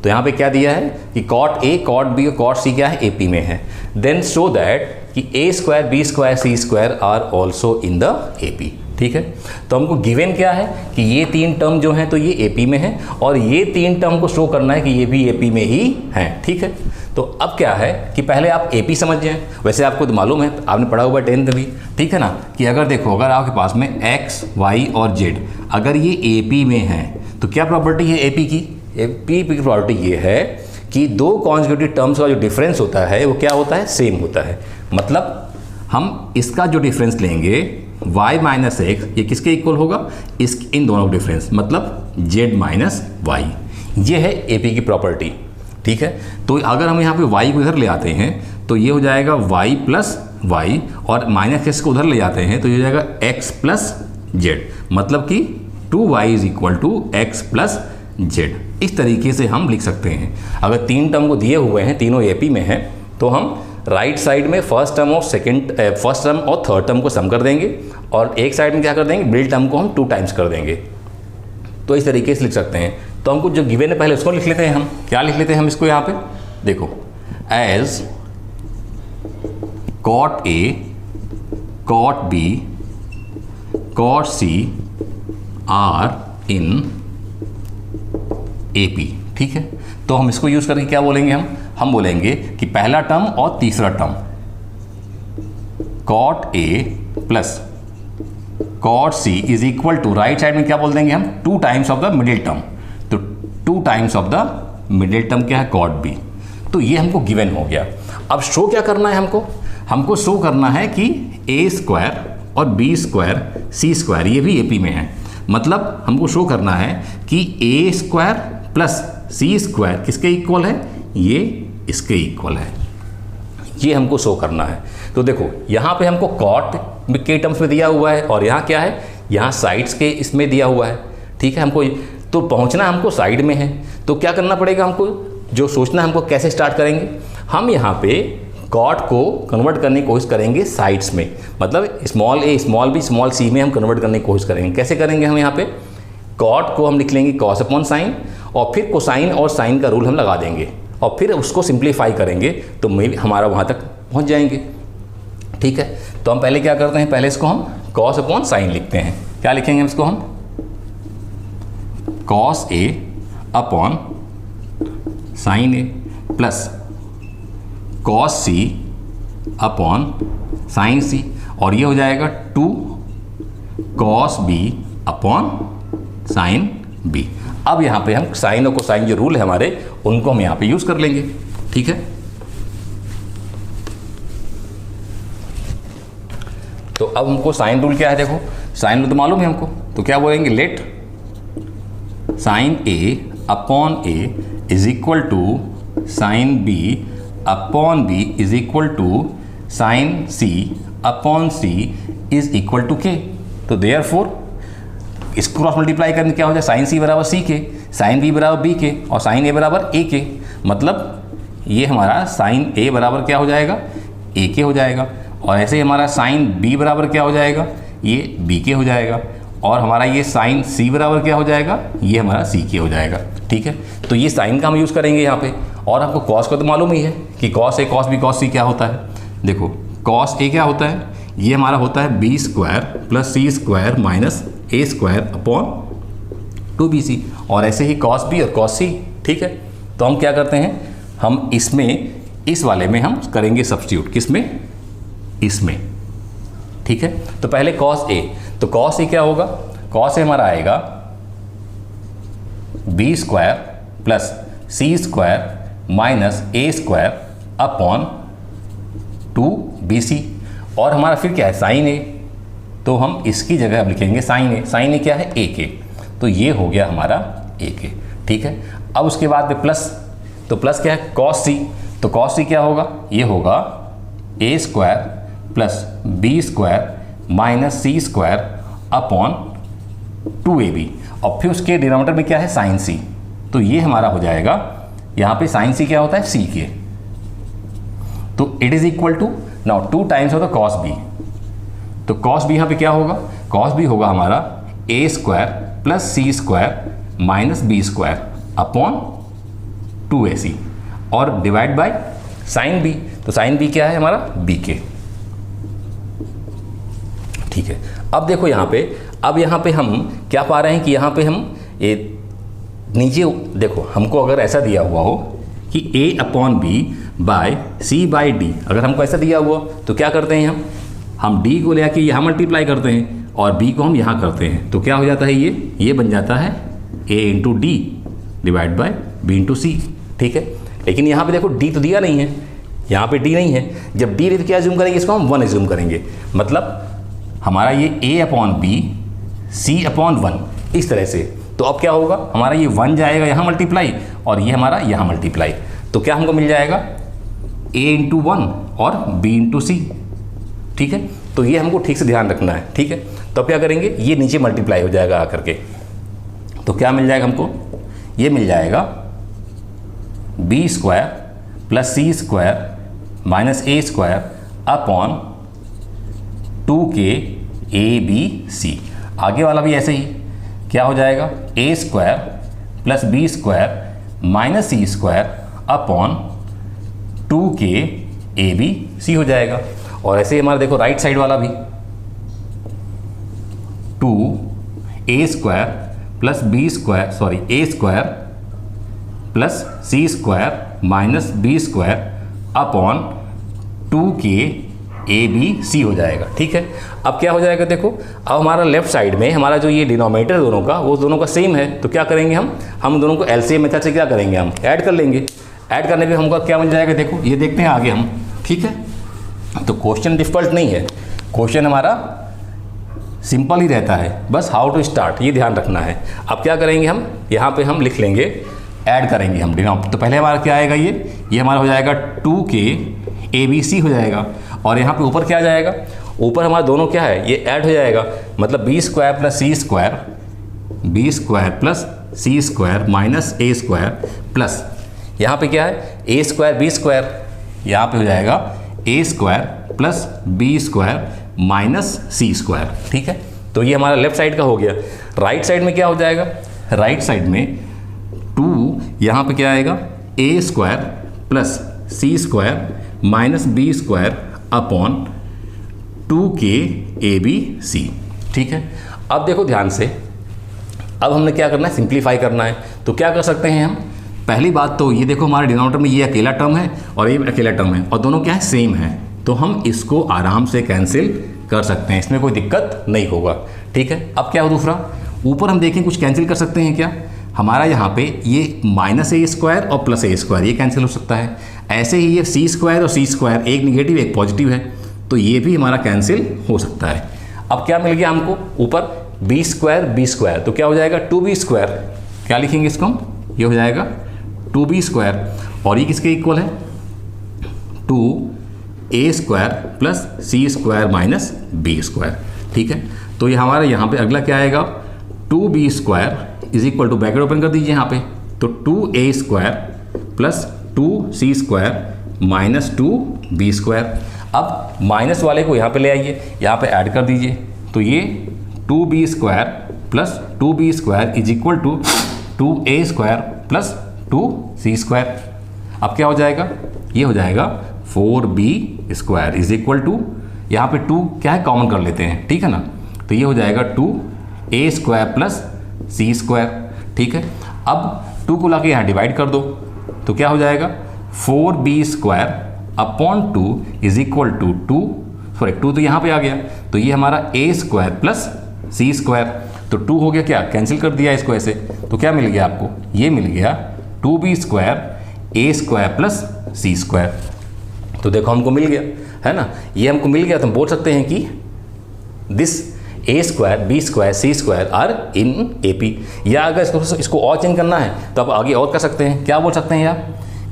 तो यहाँ पे क्या दिया है कि cot A, cot B और cot C क्या है, AP में है। देन शो दैट कि A square b square c square are also in the AP, ठीक है। तो हमको गिवन क्या है कि ये तीन टर्म जो हैं तो ये AP में है, और ये तीन टर्म को शो करना है कि ये भी AP में ही हैं, ठीक है। तो अब क्या है कि पहले आप AP समझ जाएं। वैसे आपको तो मालूम है, आपने पढ़ा हुआ 10th भी, ठीक है ना, कि अगर देखो अगर आपके पास में X, Y और Z अगर ये AP में हैं तो क्या प्रॉपर्टी है AP की, AP की प्रॉपर्टी ये है कि दो कॉन्जुगेटिव टर्म्स का जो डिफरेंस होता है वो क्या होता है, सेम होता है। मतलब हम इसका जो डिफरेंस लेंगे y माइनस एक्स, ये किसके इक्वल होगा, इन दोनों का डिफरेंस, मतलब z माइनस वाई। ये है AP की प्रॉपर्टी, ठीक है। तो अगर हम यहाँ पे y को इधर ले आते हैं तो ये हो जाएगा y प्लस वाई, और माइनस एक्स को उधर ले जाते हैं तो ये हो जाएगा x प्लस जेड, मतलब कि 2y is equal to x plus z. इस तरीके से हम लिख सकते हैं। अगर तीन टर्म को दिए हुए हैं, तीनों एपी में हैं, तो हम राइट साइड में फर्स्ट टर्म और थर्ड टर्म को सम कर देंगे, और एक साइड में क्या कर देंगे, मिडिल टर्म को हम 2 टाइम्स कर देंगे। तो इस तरीके से लिख सकते हैं। तो हमको जो गिवन है पहले उसको लिख लेते हैं। हम क्या लिख लेते हैं, हम इसको यहाँ पे देखो, as cot A cot B cot C are in A P, ठीक है। तो हम इसको यूज करके क्या बोलेंगे, हम बोलेंगे कि पहला टर्म और तीसरा term cot A plus cot C is equal to, right side में क्या बोल देंगे हम, 2 times of the middle term. तो 2 times of the middle term क्या है, कॉट बी। तो ये हमको गिवन हो गया। अब शो क्या करना है, हमको शो करना है कि ए स्क्वायर और बी स्क्वायर सी स्क्वायर ये भी एपी में है। मतलब हमको शो करना है कि ए स्क्वायर प्लस सी स्क्वायर किसके इक्वल है, ये इसके इक्वल है। ये हमको शो करना है। तो देखो यहाँ पे हमको कॉट के टर्म्स में दिया हुआ है, और यहाँ क्या है, यहाँ साइड्स के इसमें दिया हुआ है, ठीक है। हमको तो पहुँचना हमको साइड में है। तो क्या करना पड़ेगा, हमको जो सोचना है, हमको कैसे स्टार्ट करेंगे, हम यहाँ पे कॉट को कन्वर्ट करने की कोशिश करेंगे साइड्स में, मतलब small a small b small सी में हम कन्वर्ट करने की कोशिश करेंगे। कैसे करेंगे, हम यहाँ पे कॉट को हम लिख लेंगे कॉस अपॉन साइन, और फिर कोसाइन और साइन का रूल हम लगा देंगे, और फिर उसको सिंप्लीफाई करेंगे तो हमारा वहाँ तक पहुँच जाएंगे, ठीक है। तो हम पहले क्या करते हैं, पहले इसको हम कॉस अपॉन साइन लिखते हैं। क्या लिखेंगे इसको हम, cos A upon sine A plus cos C upon sine C, और ये हो जाएगा 2 cos B upon sine B. अब यहाँ पे हम साइन और कोसाइन जो रूल है हमारे, उनको हम यहाँ पे यूज कर लेंगे, ठीक है। तो अब हमको साइन रूल क्या है, देखो साइन रूल तो मालूम है हमको। तो क्या बोलेंगे, let sine A upon a is equal to sine B upon b is equal to sine C upon c is equal to k. तो देयरफॉर इसको क्रॉस मल्टीप्लाई करने क्या हो जाए, साइन सी बराबर सी के, साइन बी बराबर बी के, और साइन ए बराबर ए के। मतलब ये हमारा साइन ए बराबर क्या हो जाएगा, ए के हो जाएगा, और ऐसे ही हमारा साइन बी बराबर क्या हो जाएगा, ये बी के हो जाएगा, और हमारा ये साइन सी बराबर क्या हो जाएगा, ये हमारा सी के हो जाएगा, ठीक है। तो ये साइन का हम यूज़ करेंगे यहाँ पे। और आपको कॉस का तो मालूम ही है कि cos A cos B cos सी क्या होता है। देखो कॉस ए क्या होता है, ये हमारा होता है B square plus C square minus a square upon 2bc, और ऐसे ही कॉस बी और कॉस सी, ठीक है। तो हम क्या करते हैं, हम इसमें इस वाले में हम करेंगे सब्स्टिट्यूट, किसमें, इसमें, ठीक है। तो पहले कॉस ए, तो कॉस ए क्या होगा, कॉस ए हमारा आएगा B square plus C square minus a square upon 2bc, और हमारा फिर क्या है साइन ए, तो हम इसकी जगह अब लिखेंगे साइन ए। साइन ए क्या है, ए के, तो ये हो गया हमारा ए के, ठीक है। अब उसके बाद में प्लस, तो प्लस क्या है, कॉस सी, तो कॉस सी क्या होगा, ये होगा a square plus b square minus c square upon 2ab, और फिर उसके डिनोमिनेटर में क्या है, साइन सी, तो ये हमारा हो जाएगा, यहाँ पे साइन सी क्या होता है, सी के। तो it is equal to now 2 times of the cos b, तो कॉस बी यहाँ पे क्या होगा, कॉस बी होगा हमारा a square plus C square minus b square upon 2ac, और डिवाइड बाय साइन बी, तो साइन बी क्या है हमारा, बी के, ठीक है। अब देखो यहाँ पे, अब यहाँ पे हम क्या पा रहे हैं कि यहाँ पे हम ये नीचे देखो, हमको अगर ऐसा दिया हुआ हो कि a upon b by c by d, अगर हमको ऐसा दिया हुआ तो क्या करते हैं हम d को ले आके यहाँ मल्टीप्लाई करते हैं और b को हम यहाँ करते हैं, तो क्या हो जाता है, ये बन जाता है a into d divide by b into c, ठीक है। लेकिन यहाँ पे देखो d तो दिया नहीं है, यहाँ पे d नहीं है। जब d तो क्या जूम करेंगे, इसको हम 1 जूम करेंगे, मतलब हमारा ये a upon b c upon 1 इस तरह से। तो अब क्या होगा, हमारा ये 1 जाएगा यहाँ मल्टीप्लाई, और ये हमारा यहाँ मल्टीप्लाई। तो क्या हमको मिल जाएगा, a इंटू 1 और b इंटू सी। ठीक है, तो ये हमको ठीक से ध्यान रखना है। ठीक है, तो अब क्या करेंगे, ये नीचे मल्टीप्लाई हो जाएगा आकर के, तो क्या मिल जाएगा हमको, ये मिल जाएगा b square plus C square minus a square upon 2k ABC। आगे वाला भी ऐसे ही क्या हो जाएगा, a square plus b square minus c square upon 2k ABC हो जाएगा। और ऐसे ही हमारा देखो राइट साइड वाला भी 2a square plus b square a square plus C square minus b square upon 2k ABC हो जाएगा। ठीक है, अब क्या हो जाएगा, देखो अब हमारा लेफ्ट साइड में हमारा जो ये डिनोमिनेटर दोनों का, वो दोनों का सेम है, तो क्या करेंगे हम दोनों को एलसीएम मेथड से क्या करेंगे, हम ऐड कर लेंगे। ऐड करने पे हमको क्या मिल जाएगा, देखो ये देखते हैं आगे हम। ठीक है, तो क्वेश्चन डिफिकल्ट नहीं है, क्वेश्चन हमारा सिंपल ही रहता है, बस हाउ टू स्टार्ट ये ध्यान रखना है। अब क्या करेंगे, हम यहाँ पे हम लिख लेंगे, ऐड करेंगे हम डिनोमिनेटर। तो पहले हमारा क्या आएगा, ये हमारा हो जाएगा 2k ABC हो जाएगा, और यहाँ पे ऊपर क्या आ जाएगा, ऊपर हमारा दोनों क्या है, ये ऐड हो जाएगा, मतलब b square plus C square plus C square minus a square plus यहाँ पे क्या है, a स्क्वायर b स्क्वायर, यहाँ पे हो जाएगा a square plus b square minus c square. ठीक है, तो ये हमारा लेफ्ट साइड का हो गया। राइट साइड में क्या हो जाएगा, राइट साइड में 2 यहाँ पे क्या आएगा, a square plus C square minus b square upon 2k ABC। ठीक है, अब देखो ध्यान से, अब हमने क्या करना है, सिंप्लीफाई करना है। तो क्या कर सकते हैं हम, पहली बात तो ये देखो हमारे डिनोमिनेटर में ये अकेला टर्म है और ये अकेला टर्म है, और दोनों क्या है, सेम है, तो हम इसको आराम से कैंसिल कर सकते हैं, इसमें कोई दिक्कत नहीं होगा। ठीक है, अब क्या हो दूसरा, ऊपर हम देखें कुछ कैंसिल कर सकते हैं क्या, हमारा यहाँ पे ये माइनस a स्क्वायर और प्लस a स्क्वायर ये कैंसिल हो सकता है। ऐसे ही ये c स्क्वायर और c स्क्वायर, एक निगेटिव एक पॉजिटिव है, तो ये भी हमारा कैंसिल हो सकता है। अब क्या मिल गया हमको, ऊपर b स्क्वायर, तो क्या हो जाएगा 2b स्क्वायर, क्या लिखेंगे इसको हम, ये हो जाएगा 2b स्क्वायर, और ये किसके इक्वल है, 2a स्क्वायर प्लस सी स्क्वायर माइनस b स्क्वायर। ठीक है, तो ये हमारा यहाँ पे अगला क्या आएगा, 2b square is equal to, bracket open कर दीजिए यहाँ पे, तो 2a square plus 2c square minus 2b square. अब माइनस वाले को यहाँ पे ले आइए, यहाँ पे ऐड कर दीजिए, तो ये 2b square plus 2b square is equal to 2a square plus 2c square. अब क्या हो जाएगा, ये हो जाएगा 4b square is equal to, यहाँ पे 2 क्या है, कॉमन कर लेते हैं, ठीक है ना, तो ये हो जाएगा 2a square plus c square. ठीक है, अब 2 को लाके यहाँ डिवाइड कर दो, तो क्या हो जाएगा 4b square upon 2 is equal to 2 तो यहाँ पे आ गया, तो ये हमारा a square plus c square, तो 2 हो गया, क्या कैंसिल कर दिया इसको ऐसे, तो क्या मिल गया आपको, ये मिल गया 2b square a square plus c square. तो देखो हमको मिल गया है ना, ये हमको मिल गया, तो हम बोल सकते हैं कि this a square b square c square are in AP। या अगर इसको और चेंज करना है तो आप आगे और कर सकते हैं, क्या बोल सकते हैं यार,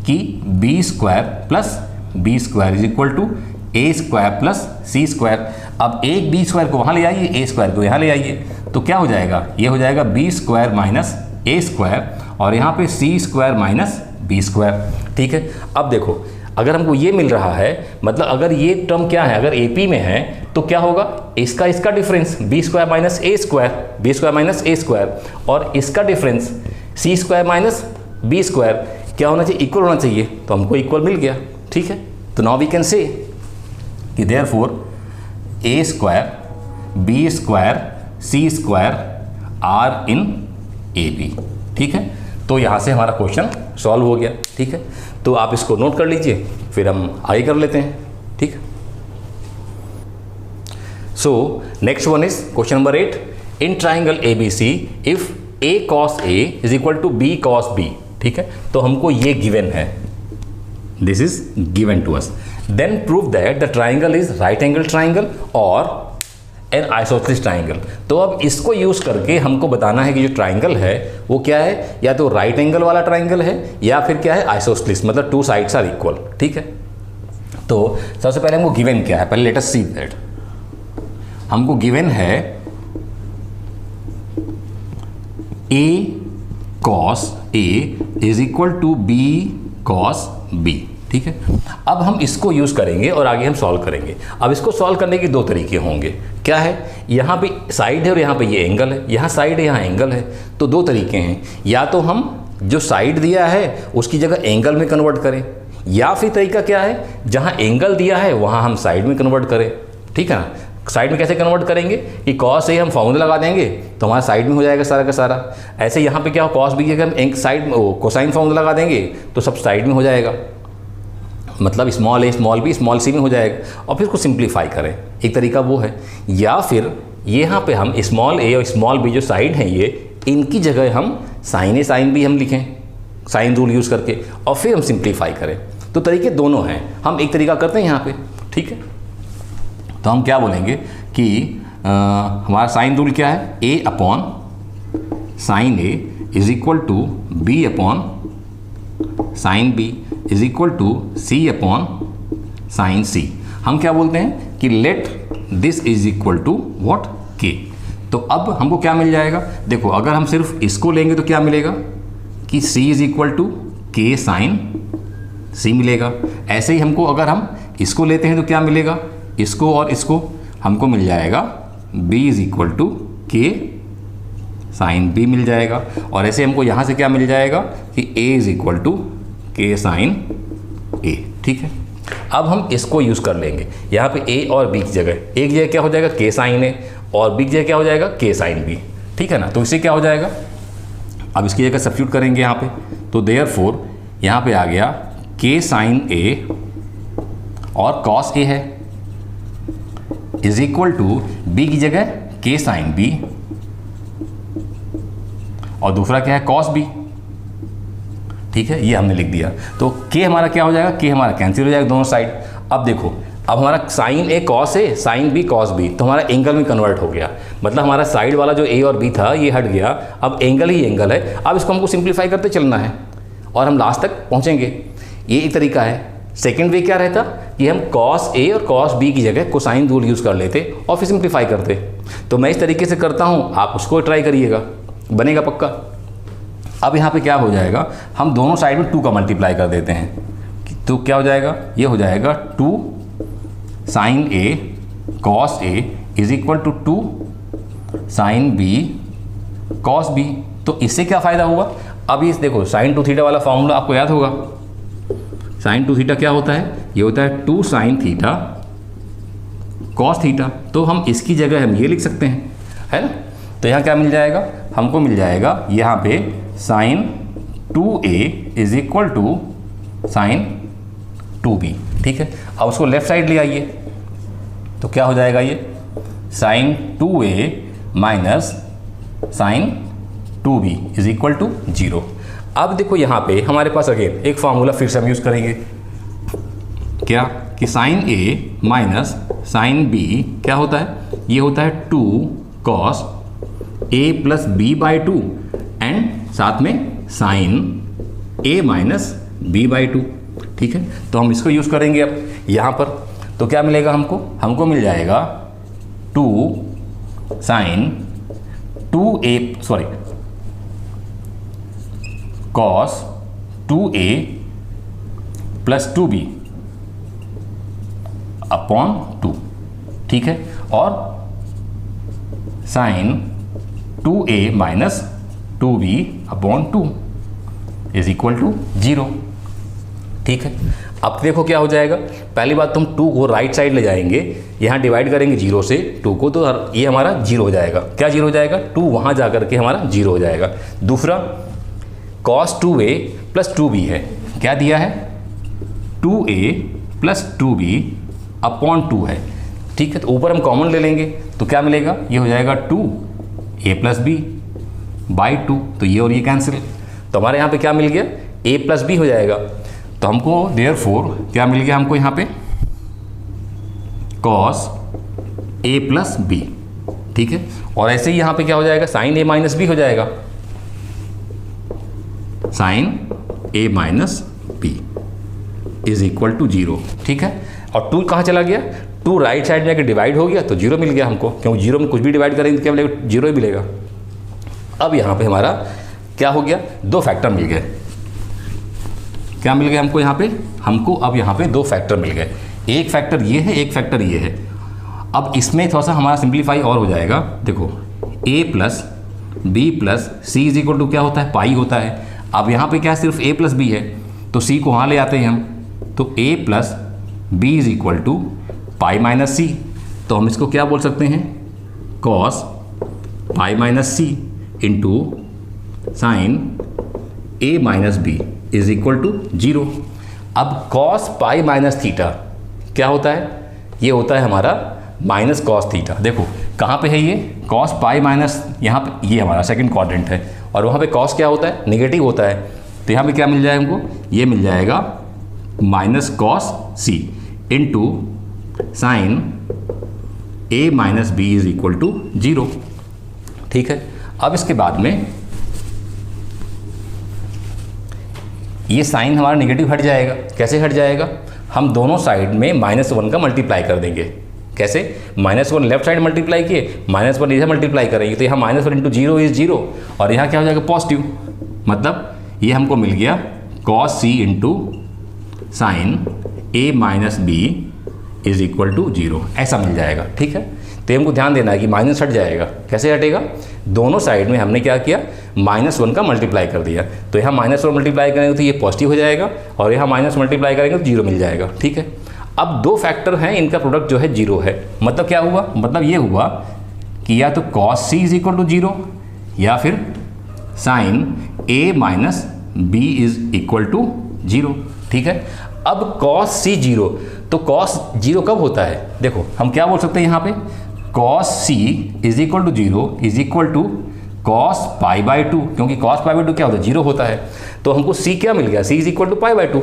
कि b square plus b square is equal to a square plus c square. अब एक b स्क्वायर को वहाँ ले आइए, a स्क्वायर को यहाँ ले आइए, तो क्या हो जाएगा, ये हो जाएगा b square minus a square, और यहाँ पे c square minus b square. ठीक है, अब देखो अगर हमको ये मिल रहा है, मतलब अगर ये टर्म क्या है, अगर AP में है तो क्या होगा, इसका difference b square minus a square, और इसका difference c square minus b square क्या होना चाहिए, इक्वल होना चाहिए, तो हमको इक्वल मिल गया। ठीक है, तो नाउ वी कैन से कि therefore a square b square c square are in AP। ठीक है, तो यहाँ से हमारा क्वेश्चन सॉल्व हो गया। ठीक है, तो आप इसको नोट कर लीजिए, फिर हम आगे कर लेते हैं। ठीक है, so next one is question number 8, in triangle ABC if a cos a is equal to b cos b। ठीक है, तो हमको ये गिवन है, this is given to us, then prove that the triangle is right angle triangle और an isosceles triangle. तो अब इसको यूज़ करके हमको बताना है कि जो ट्राइंगल है वो क्या है, या तो राइट एंगल वाला ट्राइंगल है या फिर क्या है आइसोसेलेस, मतलब टू साइड्स आर इक्वल। ठीक है, तो सबसे पहले हमको गिवन क्या है, पहले लेट अस सी दैट। हमको गिवन है a cos a is equal to b cos b। ठीक है, अब हम इसको यूज़ करेंगे और आगे हम सॉल्व करेंगे। अब इसको सॉल्व करने के दो तरीके होंगे। क्या है, यहाँ पे साइड है और यहाँ पे ये एंगल है, यहाँ साइड है यहाँ एंगल है। तो दो तरीके हैं, या तो हम जो साइड दिया है उसकी जगह एंगल में कन्वर्ट करें, या फिर तरीका क्या है, जहाँ एंगल दिया है वहाँ हम साइड में कन्वर्ट करें। ठीक है ना, साइड में कैसे कन्वर्ट करेंगे कि कॉस ए हम फॉर्मूला लगा देंगे तो हमारा साइड में हो जाएगा सारा का सारा। ऐसे यहाँ पे क्या हो, कॉस बी की अगर हम साइड कोसाइन फॉर्मूला लगा देंगे तो सब साइड में हो जाएगा, मतलब small a small b small सी में हो जाएगा। और फिर उसको सिंप्लीफाई करें, एक तरीका वो है। या फिर यहाँ पे हम स्मॉल ए और स्मॉल बी जो साइड हैं ये, इनकी जगह हम साइन ए साइन बी हम लिखें साइन रूल यूज़ करके, और फिर हम सिंप्लीफाई करें। तो तरीके दोनों हैं, हम एक तरीका करते हैं यहाँ पे। ठीक है, तो हम क्या बोलेंगे कि हमारा साइन रूल क्या है, a upon sine a is equal to b upon sine b is equal to c upon sine c. हम क्या बोलते हैं कि let this is equal to what, के। तो अब हमको क्या मिल जाएगा, देखो अगर हम सिर्फ इसको लेंगे तो क्या मिलेगा कि c इज इक्वल टू के साइन सी मिलेगा। ऐसे ही हमको अगर हम इसको लेते हैं तो क्या मिलेगा, इसको और इसको हमको मिल जाएगा b इज इक्वल टू के साइन b मिल जाएगा। और ऐसे हमको यहाँ से क्या मिल जाएगा कि a इज इक्वल टू के साइन a। ठीक है, अब हम इसको यूज़ कर लेंगे यहाँ पे a और b की जगह, एक जगह क्या हो जाएगा के साइन a और b की जगह क्या हो जाएगा के साइन b। ठीक है ना, तो इससे क्या हो जाएगा, अब इसकी जगह सब्स्टिट्यूट करेंगे यहाँ पे, तो देयरफॉर यहाँ पे आ गया के साइन a और कॉस a है इज इक्वल टू बी की जगह के साइन बी और दूसरा क्या है कॉस बी। ठीक है, ये हमने लिख दिया। तो के हमारा क्या हो जाएगा, के हमारा कैंसिल हो जाएगा दोनों साइड। अब देखो, अब हमारा sign a cos A sine b cos b, तो हमारा एंगल में कन्वर्ट हो गया, मतलब हमारा साइड वाला जो ए और बी था ये हट गया, अब एंगल ही एंगल है। अब इसको हमको सिंप्लीफाई करते चलना है और हम लास्ट तक पहुँचेंगे, ये एक तरीका है। सेकेंड वे क्या रहता कि हम कॉस ए और कॉस बी की जगह कोसाइन रूल यूज़ कर लेते और फिर सिंप्लीफाई करते। तो मैं इस तरीके से करता हूँ, आप उसको ट्राई करिएगा, बनेगा पक्का। अब यहाँ पे क्या हो जाएगा, हम दोनों साइड में 2 का मल्टीप्लाई कर देते हैं, तो क्या हो जाएगा, ये हो जाएगा 2 sine a cos a is equal to 2 sine b cos b. तो इससे क्या फ़ायदा हुआ, अब ये देखो साइन 2 थीटा वाला फॉर्मूला आपको याद होगा, साइन 2 थीटा क्या होता है, ये होता है 2 साइन थीटा कॉस थीटा। तो हम इसकी जगह हम ये लिख सकते हैं, है ना। तो यहाँ क्या मिल जाएगा, हमको मिल जाएगा यहाँ पे sine 2a is equal to sine 2b। ठीक है, अब उसको लेफ्ट साइड ले आइए, तो क्या हो जाएगा, ये sine 2a minus sine 2b is equal to 0। अब देखो यहाँ पे हमारे पास अगेन एक फार्मूला फिर से हम यूज़ करेंगे, क्या कि sine a minus sine b क्या होता है, ये होता है 2 cos a plus b by 2 and साथ में sine a minus b by 2। ठीक है, तो हम इसको यूज़ करेंगे अब यहाँ पर, तो क्या मिलेगा हमको, हमको मिल जाएगा 2 sine 2a sorry cos 2a plus 2b upon 2। ठीक है, और sine 2a minus 2b upon 2 is equal to 0। ठीक है, अब देखो क्या हो जाएगा, पहली बात तो हम 2 को राइट साइड ले जाएंगे, यहाँ डिवाइड करेंगे 0 से 2 को, तो ये हमारा 0 हो जाएगा। क्या 0 हो जाएगा, 2 वहाँ जा करके हमारा 0 हो जाएगा। दूसरा cos 2a प्लस 2b है, क्या दिया है 2a प्लस 2b अपॉन 2 है। ठीक है, तो ऊपर हम कॉमन ले लेंगे तो क्या मिलेगा, ये हो जाएगा 2a प्लस बी बाई 2, तो ये और ये कैंसिल, तो हमारे यहाँ पे क्या मिल गया, a प्लस बी हो जाएगा। तो हमको देयरफॉर क्या मिल गया, हमको यहाँ पे cos a प्लस बी ठीक है। और ऐसे ही यहाँ पे क्या हो जाएगा, साइन ए माइनस बी हो जाएगा, sine a minus b is equal to 0, ठीक है। और 2 कहाँ चला गया, 2 राइट साइड में आके डिवाइड हो गया तो 0 मिल गया हमको, क्योंकि 0 में कुछ भी डिवाइड करेंगे तो क्या मिलेगा, 0 ही मिलेगा। अब यहाँ पे हमारा क्या हो गया, 2 फैक्टर मिल गए। क्या मिल गया हमको यहाँ पे, हमको अब यहाँ पे 2 फैक्टर मिल गए, एक फैक्टर ये है, एक फैक्टर ये है। अब इसमें थोड़ा सा हमारा सिंप्लीफाई और हो जाएगा। देखो a plus b plus c is equal to क्या होता है, पाई होता है। अब यहाँ पे क्या सिर्फ a प्लस बी है तो c को वहाँ ले आते हैं हम, तो a plus b is equal to pi minus c. तो हम इसको क्या बोल सकते हैं, cos pi minus c into sine a minus b is equal to 0। अब कॉस पाई माइनस थीटा क्या होता है, ये होता है हमारा माइनस कॉस थीटा। देखो कहाँ पे है ये, कॉस पाई माइनस, यहाँ पे ये हमारा सेकंड क्वाड्रेंट है, और वहाँ पे कॉस क्या होता है, नेगेटिव होता है। तो यहाँ पे क्या मिल जाएगा हमको, ये मिल जाएगा minus cos c into sine a minus b is equal to 0, ठीक है। अब इसके बाद में ये साइन हमारा नेगेटिव हट जाएगा। कैसे हट जाएगा, हम दोनों साइड में -1 का मल्टीप्लाई कर देंगे। कैसे, -1 लेफ्ट साइड मल्टीप्लाई किए, -1 इधर मल्टीप्लाई करेंगे, तो यहाँ -1 इंटू 0 इज 0, और यहाँ क्या हो जाएगा, पॉजिटिव। मतलब ये हमको मिल गया cos c into sine a minus b is equal to 0, ऐसा मिल जाएगा, ठीक है। तो हमको ध्यान देना है कि माइनस हट जाएगा। कैसे हटेगा, दोनों साइड में हमने क्या किया, -1 का मल्टीप्लाई कर दिया, तो यहाँ -1 मल्टीप्लाई करेंगे तो ये पॉजिटिव हो जाएगा, और यहाँ माइनस मल्टीप्लाई करेंगे तो 0 मिल जाएगा, ठीक है। अब 2 फैक्टर हैं, इनका प्रोडक्ट जो है 0 है। मतलब क्या हुआ, मतलब ये हुआ कि या तो cos c is equal to 0 या फिर sine a minus b is equal to 0, ठीक है। अब कॉस सी 0, तो कॉस 0 कब होता है, देखो हम क्या बोल सकते हैं यहाँ पे, cos c is equal to 0 is equal to cos pi by 2, क्योंकि कॉस पाई बाई 2 क्या होता है, 0 होता है। तो हमको सी क्या मिल गया, C is equal to pi by 2,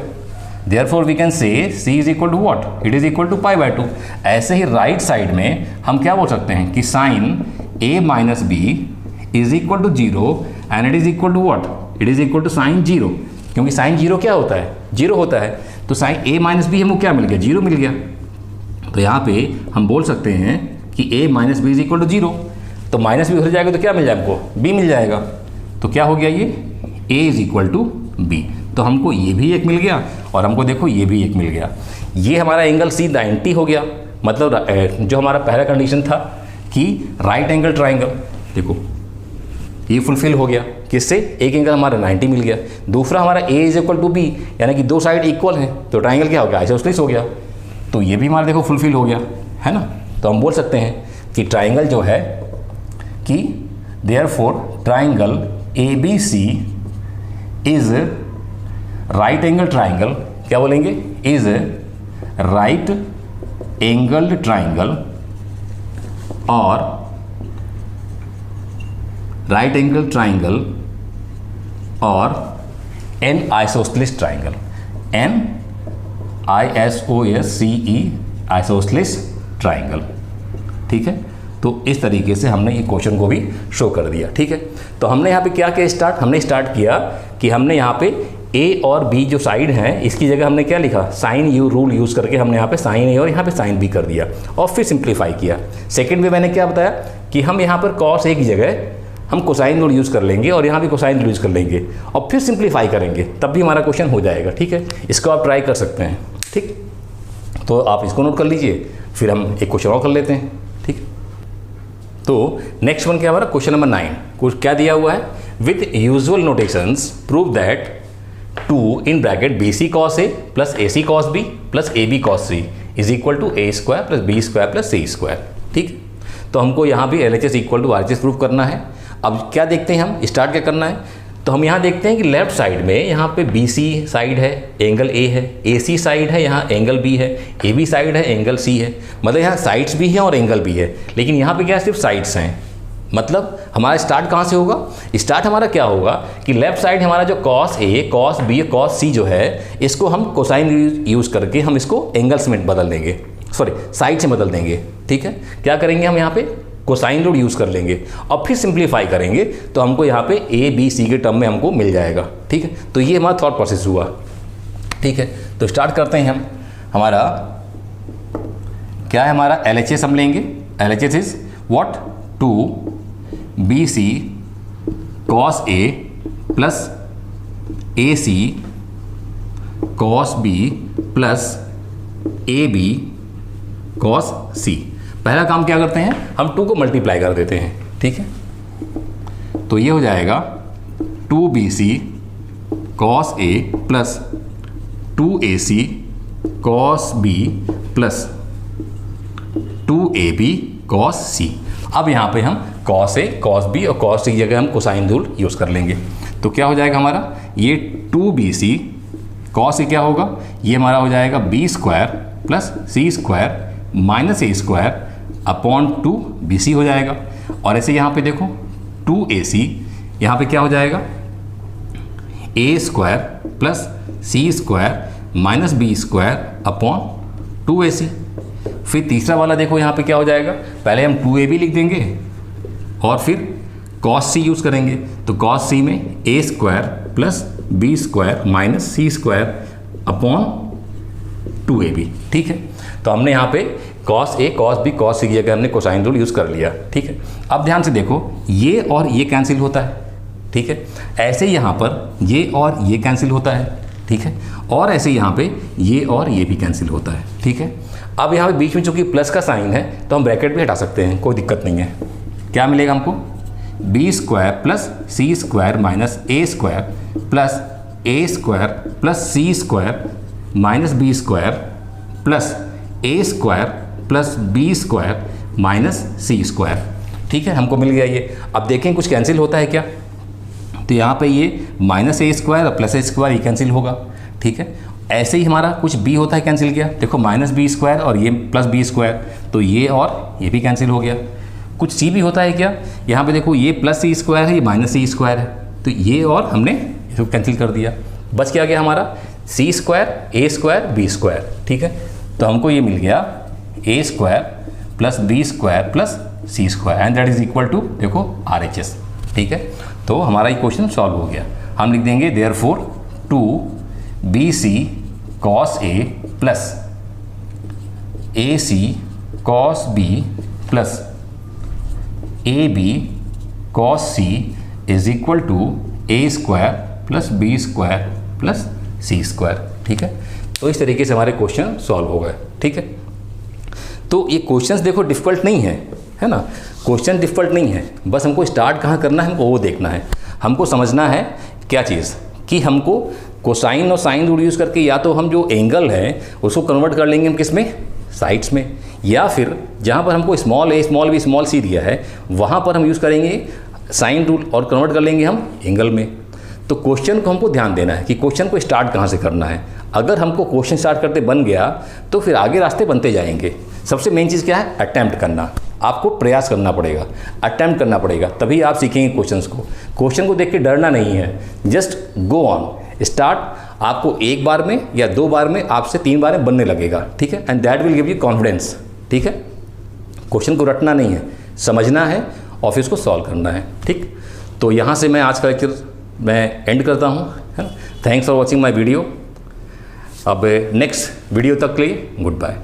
therefore we can say C is equal to what, it is equal to pi by 2। ऐसे ही राइट साइड में हम क्या बोल सकते हैं कि sine a minus b is equal to 0 and it is equal to what, it is equal to sine 0, क्योंकि sign 0 क्या होता है, 0 होता है। तो साइन ए माइनस बी हमको क्या मिल गया, 0 मिल गया। तो यहाँ पे हम बोल सकते हैं कि a minus b is equal to 0, तो माइनस बी हो जाएगा तो क्या मिल जाएगा हमको, b मिल जाएगा। तो क्या हो गया ये, a is equal to b। तो हमको ये भी एक मिल गया, और हमको देखो ये भी एक मिल गया। ये हमारा एंगल C 90 हो गया। मतलब जो हमारा पहला कंडीशन था कि राइट एंगल ट्राइंगल, देखो ये फुलफिल हो गया। किससे, एक एंगल हमारा 90 मिल गया। दूसरा हमारा a is equal to b, यानी कि 2 साइड इक्वल हैं, तो ट्राइंगल क्या हो गया, आइसोसेलेस हो गया। तो ये भी हमारा देखो फुलफिल हो गया, है ना। तो हम बोल सकते हैं कि ट्राइंगल जो है कि therefore triangle ABC is right angle triangle, क्या बोलेंगे, इज राइट एंगल्ड ट्राइंगल और राइट एंगल ट्राइंगल और an isosceles triangle, NISOSCE isosceles triangle, ठीक है। तो इस तरीके से हमने ये क्वेश्चन को भी शो कर दिया, ठीक है। तो हमने यहाँ पे क्या किया स्टार्ट, हमने स्टार्ट किया कि हमने यहाँ पे A और B जो साइड हैं इसकी जगह हमने क्या लिखा, साइन यू रूल यूज़ करके हमने यहाँ पे साइन A और यहाँ पे साइन B कर दिया, और फिर सिंप्लीफाई किया। सेकेंड में मैंने क्या बताया कि हम यहाँ पर कॉस A की जगह हम कोसाइन रूल यूज़ कर लेंगे, और यहाँ भी कोसाइन रूल यूज़ कर लेंगे, और फिर सिंप्लीफाई करेंगे, तब भी हमारा क्वेश्चन हो जाएगा, ठीक है। इसको आप ट्राई कर सकते हैं, ठीक। तो आप इसको नोट कर लीजिए, फिर हम एक क्वेश्चन और कर लेते हैं, ठीक। तो नेक्स्ट वन क्या हमारा क्वेश्चन नंबर 9, कुछ क्या दिया हुआ है, with usual notations prove that 2 in bracket BC cos A plus AC cos B plus AB cos C is equal to A square plus B square plus C square, ठीक। तो हमको यहाँ भी LHS equal to RHS prove करना है। अब क्या देखते हैं हम, स्टार्ट क्या करना है, तो हम यहाँ देखते हैं कि लेफ्ट साइड में यहाँ पे BC साइड है, एंगल A है, AC साइड है, यहाँ एंगल B है, AB साइड है, एंगल C है। मतलब यहाँ साइड्स भी हैं और एंगल भी है, लेकिन यहाँ पे क्या सिर्फ साइड्स हैं। मतलब हमारा स्टार्ट कहाँ से होगा, स्टार्ट हमारा क्या होगा कि लेफ्ट साइड हमारा जो cos A, cos B, cos C जो है, इसको हम कोसाइन यूज़ करके हम इसको एंगल्स में बदल देंगे, सॉरी साइड से बदल देंगे, ठीक है। क्या करेंगे हम यहाँ पे कोसाइन रूल यूज़ कर लेंगे और फिर सिंप्लीफाई करेंगे तो हमको यहाँ पे ए बी सी के टर्म में हमको मिल जाएगा। ठीक है, तो ये हमारा थॉट प्रोसेस हुआ। ठीक है, तो स्टार्ट करते हैं हम। हमारा क्या है, हमारा LHS हम लेंगे। LHS is what, 2BC cos A plus AC cos B plus AB cos C। पहला काम क्या करते हैं, हम 2 को मल्टीप्लाई कर देते हैं। ठीक है, तो ये हो जाएगा 2BC cos A plus 2AC cos B plus 2AB cos C। अब यहाँ पे हम cos A, cos B और cos C की जगह हम कोसाइन रूल यूज़ कर लेंगे। तो क्या हो जाएगा हमारा, ये 2BC cos A क्या होगा, ये हमारा हो जाएगा B square plus C square minus A square upon 2BC हो जाएगा। और ऐसे यहाँ पे देखो 2AC, यहाँ पे क्या हो जाएगा, A square plus C square minus B square upon 2AC। फिर तीसरा वाला देखो यहाँ पे क्या हो जाएगा, पहले हम 2AB लिख देंगे और फिर cos C यूज़ करेंगे। तो cos C में A square plus B square minus C square upon 2AB। ठीक है, तो हमने यहाँ पे cos A cos B cos C की जगह हमने कोसाइन रूल यूज़ कर लिया। ठीक है, अब ध्यान से देखो, ये और ये कैंसिल होता है। ठीक है, ऐसे यहाँ पर ये और ये कैंसिल होता है। ठीक है, और ऐसे यहाँ पे ये और ये भी कैंसिल होता है। ठीक है, अब यहाँ पे बीच में चूंकि प्लस का साइन है तो हम ब्रैकेट भी हटा सकते हैं, कोई दिक्कत नहीं है। क्या मिलेगा हमको, B square plus C square minus A square plus A square plus C square minus B square plus A square plus B square minus C square. ठीक है, हमको मिल गया ये। अब देखें कुछ कैंसिल होता है क्या, तो यहाँ पे ये माइनस A स्क्वायर और प्लस A स्क्वायर ये कैंसिल होगा। ठीक है, ऐसे ही हमारा कुछ B होता है कैंसिल किया, देखो माइनस B स्क्वायर और ये प्लस B स्क्वायर, तो ये और ये भी कैंसिल हो गया। कुछ C भी होता है क्या, यहाँ पे देखो ये प्लस C स्क्वायर है, ये माइनस C स्क्वायर है, तो ये और हमने इसको कैंसिल कर दिया। बच क्या गया हमारा, C square A square B square. ठीक है, तो हमको ये मिल गया A square plus B square plus C square and that is equal to देखो RHS। ठीक है, तो हमारा ये क्वेश्चन सॉल्व हो गया। हम लिख देंगे therefore 2BC cos A plus AC cos B plus AB cos C is equal to A square plus B square plus C square. ठीक है, तो इस तरीके से हमारे क्वेश्चन सॉल्व हो गए। ठीक है, तो ये क्वेश्चंस देखो डिफ़िकल्ट नहीं है ना, क्वेश्चन डिफ़िकल्ट नहीं है, बस हमको स्टार्ट कहाँ करना है, हमको वो देखना है। हमको समझना है क्या चीज़, कि हमको कोसाइन और साइन रूल यूज़ करके या तो हम जो एंगल है उसको कन्वर्ट कर लेंगे हम किस में, साइड्स में, या फिर जहाँ पर हमको small a small b small c दिया है वहाँ पर हम यूज़ करेंगे साइन रूल और कन्वर्ट कर लेंगे हम एंगल में। तो क्वेश्चन को हमको ध्यान देना है कि क्वेश्चन को स्टार्ट कहाँ से करना है। अगर हमको क्वेश्चन स्टार्ट करते बन गया तो फिर आगे रास्ते बनते जाएंगे। सबसे मेन चीज़ क्या है, अटैम्प्ट करना, आपको प्रयास करना पड़ेगा, अटैम्प्ट करना पड़ेगा, तभी आप सीखेंगे क्वेश्चंस को। क्वेश्चन को देख के डरना नहीं है, जस्ट गो ऑन, स्टार्ट। आपको एक बार में या 2 बार में, आपसे 3 बार में बनने लगेगा। ठीक है, and that will give you confidence. ठीक है, क्वेश्चन को रटना नहीं है, समझना है और फिर उसको सॉल्व करना है। ठीक, तो यहाँ से मैं आज का लेक्चर मैं एंड करता हूँ, है ना। Thanks for watching my video. अब नेक्स्ट वीडियो तक के लिए गुड बाय।